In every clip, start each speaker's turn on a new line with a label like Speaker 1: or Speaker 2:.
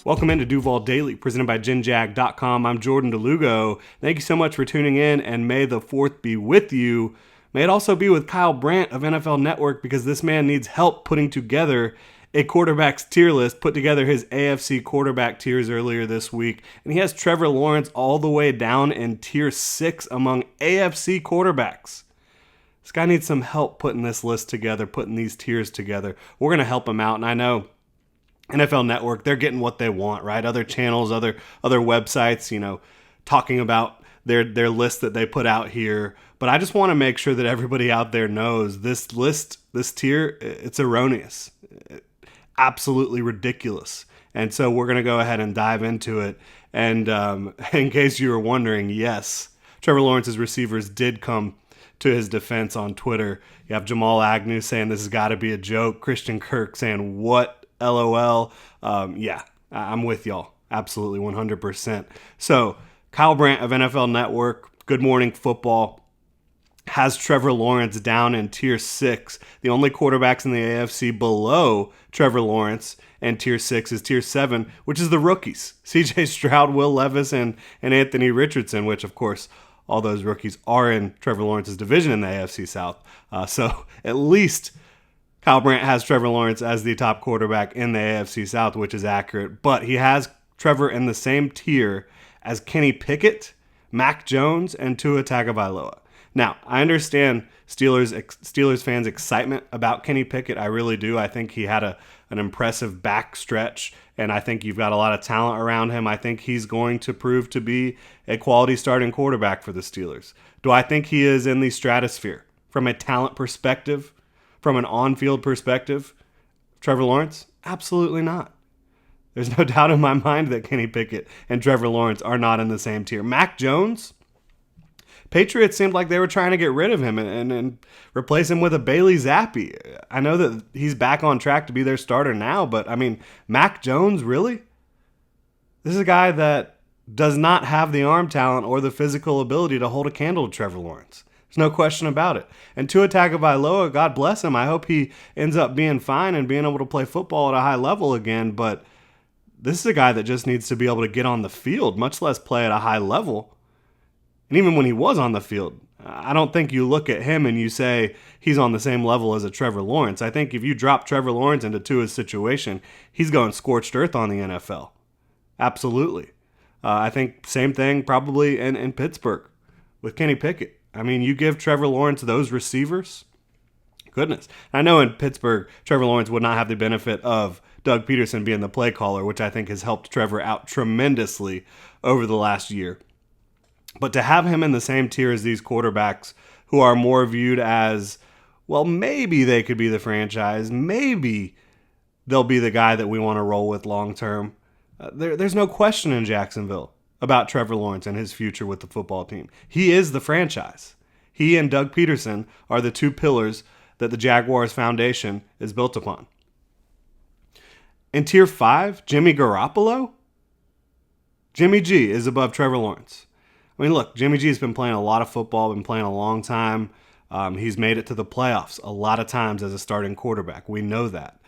Speaker 1: Welcome into Duval Daily, presented by GenJag.com. I'm Jordan DeLugo. Thank you so much for tuning in, and may the 4th be with you. May it also be with Kyle Brandt of NFL Network, because this man needs help putting together a quarterback's tier list, put together his AFC quarterback tiers earlier this week, and he has Trevor Lawrence all the way down in tier 6 among AFC quarterbacks. This guy needs some help putting this list together, putting these tiers together. We're going to help him out, and I know NFL Network, they're getting what they want, right? Other channels, other websites, talking about their list that they put out here. But I just want to make sure that everybody out there knows this list, this tier, it's erroneous. Absolutely ridiculous. And so we're going to go ahead and dive into it. And in case you were wondering, yes, Trevor Lawrence's receivers did come to his defense on Twitter. You have Jamal Agnew saying this has got to be a joke. Christian Kirk saying, what? LOL. I'm with y'all. Absolutely 100%. So Kyle Brandt of NFL Network, Good Morning Football, has Trevor Lawrence down in tier 6. The only quarterbacks in the AFC below Trevor Lawrence and tier 6 is tier 7, which is the rookies. CJ Stroud, Will Levis, and Anthony Richardson, which of course all those rookies are in Trevor Lawrence's division in the AFC South. So at least Kyle Brandt has Trevor Lawrence as the top quarterback in the AFC South, which is accurate. But he has Trevor in the same tier as Kenny Pickett, Mac Jones, and Tua Tagovailoa. Now, I understand Steelers fans' excitement about Kenny Pickett. I really do. I think he had an impressive back stretch, and I think you've got a lot of talent around him. I think he's going to prove to be a quality starting quarterback for the Steelers. Do I think he is in the stratosphere from a talent perspective? From an on-field perspective, Trevor Lawrence? Absolutely not. There's no doubt in my mind that Kenny Pickett and Trevor Lawrence are not in the same tier. Mac Jones? Patriots seemed like they were trying to get rid of him and replace him with a Bailey Zappi. I know that he's back on track to be their starter now, but Mac Jones, really? This is a guy that does not have the arm talent or the physical ability to hold a candle to Trevor Lawrence. There's no question about it. And Tua Tagovailoa, God bless him. I hope he ends up being fine and being able to play football at a high level again. But this is a guy that just needs to be able to get on the field, much less play at a high level. And even when he was on the field, I don't think you look at him and you say he's on the same level as a Trevor Lawrence. I think if you drop Trevor Lawrence into Tua's situation, he's going scorched earth on the NFL. Absolutely. I think same thing probably in Pittsburgh with Kenny Pickett. You give Trevor Lawrence those receivers, goodness. I know in Pittsburgh, Trevor Lawrence would not have the benefit of Doug Peterson being the play caller, which I think has helped Trevor out tremendously over the last year. But to have him in the same tier as these quarterbacks who are more viewed as, well, maybe they could be the franchise, maybe they'll be the guy that we want to roll with long term. There's no question in Jacksonville about Trevor Lawrence and his future with the football team. He is the franchise. He and Doug Peterson are the two pillars that the Jaguars foundation is built upon. In tier 5, Jimmy Garoppolo? Jimmy G is above Trevor Lawrence. Look, Jimmy G has been playing a lot of football, been playing a long time. He's made it to the playoffs a lot of times as a starting quarterback. We know that.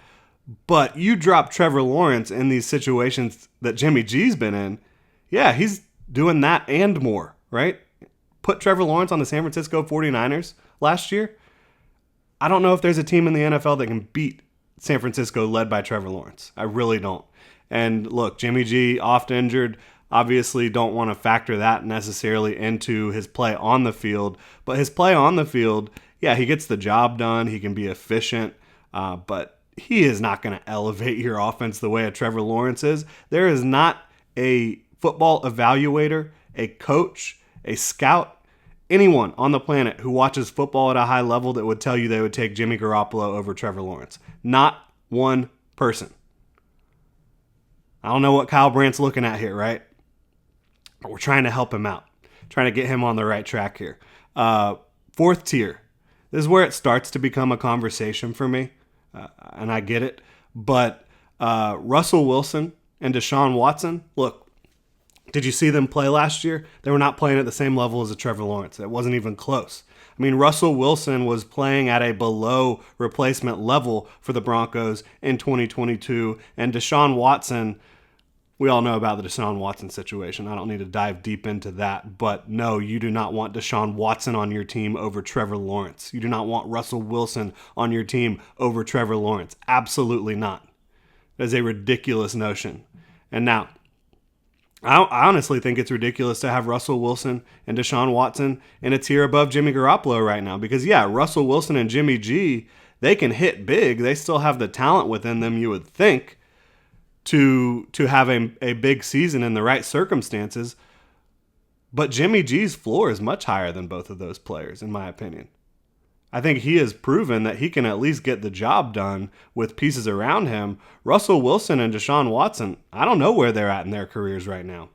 Speaker 1: But you drop Trevor Lawrence in these situations that Jimmy G's been in, yeah, he's doing that and more, right? Put Trevor Lawrence on the San Francisco 49ers last year. I don't know if there's a team in the NFL that can beat San Francisco led by Trevor Lawrence. I really don't. And look, Jimmy G, oft injured, obviously don't want to factor that necessarily into his play on the field. But his play on the field, yeah, he gets the job done. He can be efficient. But he is not going to elevate your offense the way a Trevor Lawrence is. There is not a football evaluator, a coach, a scout, anyone on the planet who watches football at a high level that would tell you they would take Jimmy Garoppolo over Trevor Lawrence. Not one person. I don't know what Kyle Brandt's looking at here, right? But we're trying to help him out, trying to get him on the right track here. 4th tier. This is where it starts to become a conversation for me, and I get it. But Russell Wilson and Deshaun Watson, look, did you see them play last year? They were not playing at the same level as a Trevor Lawrence. It wasn't even close. Russell Wilson was playing at a below replacement level for the Broncos in 2022, and Deshaun Watson, We all know about the Deshaun Watson situation. I don't need to dive deep into that. But no, you do not want Deshaun Watson on your team over Trevor Lawrence. You do not want Russell Wilson on your team over Trevor Lawrence. Absolutely not. That is a ridiculous notion. And now, I honestly think it's ridiculous to have Russell Wilson and Deshaun Watson in a tier above Jimmy Garoppolo right now. Because, yeah, Russell Wilson and Jimmy G, they can hit big. They still have the talent within them, you would think, to have a big season in the right circumstances. But Jimmy G's floor is much higher than both of those players, in my opinion. I think he has proven that he can at least get the job done with pieces around him. Russell Wilson and Deshaun Watson, I don't know where they're at in their careers right now.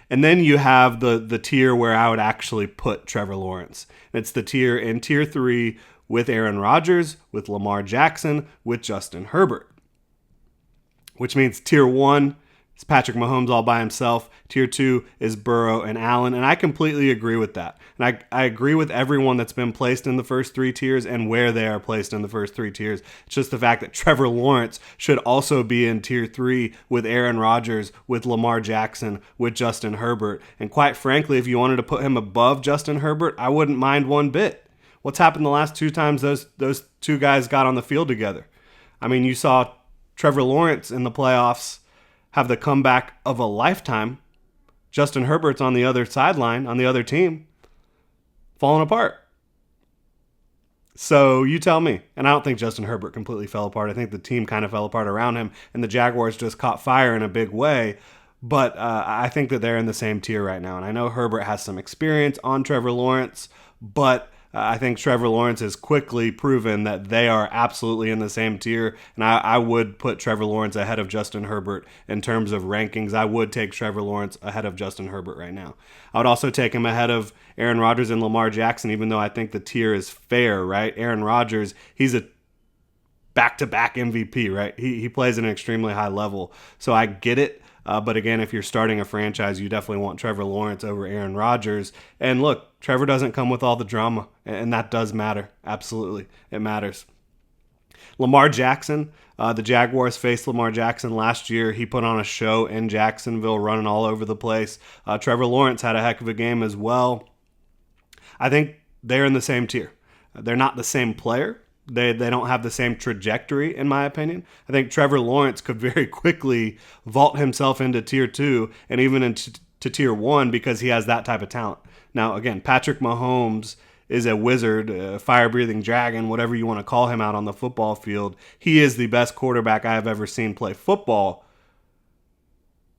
Speaker 1: And then you have the tier where I would actually put Trevor Lawrence. It's the tier in tier 3 with Aaron Rodgers, with Lamar Jackson, with Justin Herbert. Which means tier 1 is Patrick Mahomes all by himself. Tier 2 is Burrow and Allen. And I completely agree with that. And I agree with everyone that's been placed in the first 3 tiers and where they are placed in the first 3 tiers. It's just the fact that Trevor Lawrence should also be in tier 3 with Aaron Rodgers, with Lamar Jackson, with Justin Herbert. And quite frankly, if you wanted to put him above Justin Herbert, I wouldn't mind one bit. What's happened the last 2 times those 2 guys got on the field together? I mean, you saw Trevor Lawrence in the playoffs have the comeback of a lifetime. Justin Herbert's on the other sideline, on the other team, falling apart. So you tell me. And I don't think Justin Herbert completely fell apart. I think the team kind of fell apart around him, and the Jaguars just caught fire in a big way. But I think that they're in the same tier right now. And I know Herbert has some experience on Trevor Lawrence, but I think Trevor Lawrence has quickly proven that they are absolutely in the same tier. And I would put Trevor Lawrence ahead of Justin Herbert in terms of rankings. I would take Trevor Lawrence ahead of Justin Herbert right now. I would also take him ahead of Aaron Rodgers and Lamar Jackson, even though I think the tier is fair, right? Aaron Rodgers, he's a back-to-back MVP, right? He plays at an extremely high level. So I get it. But again, if you're starting a franchise, you definitely want Trevor Lawrence over Aaron Rodgers. And look, Trevor doesn't come with all the drama, and that does matter. Absolutely, it matters. Lamar Jackson, the Jaguars faced Lamar Jackson last year. He put on a show in Jacksonville, running all over the place. Trevor Lawrence had a heck of a game as well. I think they're in the same tier. They're not the same player. They don't have the same trajectory, in my opinion. I think Trevor Lawrence could very quickly vault himself into tier 2 and even into tier 1 because he has that type of talent. Now, again, Patrick Mahomes is a wizard, a fire-breathing dragon, whatever you want to call him out on the football field. He is the best quarterback I have ever seen play football.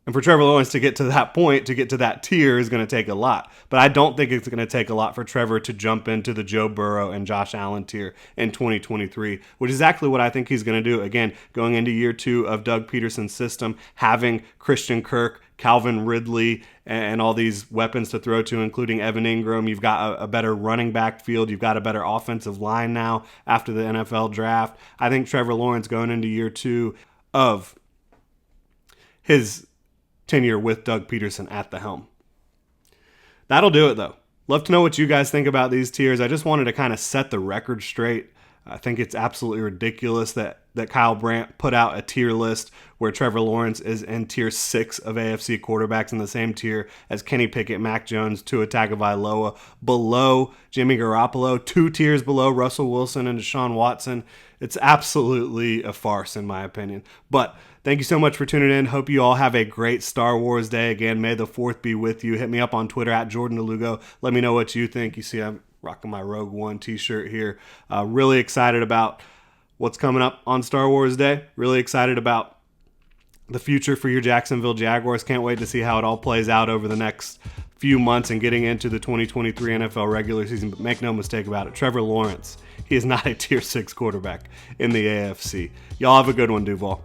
Speaker 1: And for Trevor Lawrence to get to that point, to get to that tier, is going to take a lot. But I don't think it's going to take a lot for Trevor to jump into the Joe Burrow and Josh Allen tier in 2023, which is exactly what I think he's going to do. Again, going into year 2 of Doug Peterson's system, having Christian Kirk, Calvin Ridley, and all these weapons to throw to, including Evan Ingram. You've got a better running back field. You've got a better offensive line now after the NFL draft. I think Trevor Lawrence going into year 2 of his tenure with Doug Peterson at the helm. That'll do it, though. Love to know what you guys think about these tiers. I just wanted to kind of set the record straight. I think it's absolutely ridiculous that Kyle Brandt put out a tier list where Trevor Lawrence is in tier 6 of AFC quarterbacks, in the same tier as Kenny Pickett, Mac Jones, Tua Tagovailoa, below Jimmy Garoppolo, 2 tiers below Russell Wilson and Deshaun Watson. It's absolutely a farce, in my opinion. But thank you so much for tuning in. Hope you all have a great Star Wars day. Again, may the 4th be with you. Hit me up on Twitter at Jordan Lugo. Let me know what you think. You see, I'm rocking my Rogue One t-shirt here. Really excited about what's coming up on Star Wars Day. Really excited about the future for your Jacksonville Jaguars. Can't wait to see how it all plays out over the next few months and getting into the 2023 NFL regular season. But make no mistake about it, Trevor Lawrence, he is not a tier 6 quarterback in the AFC. Y'all have a good one, Duval.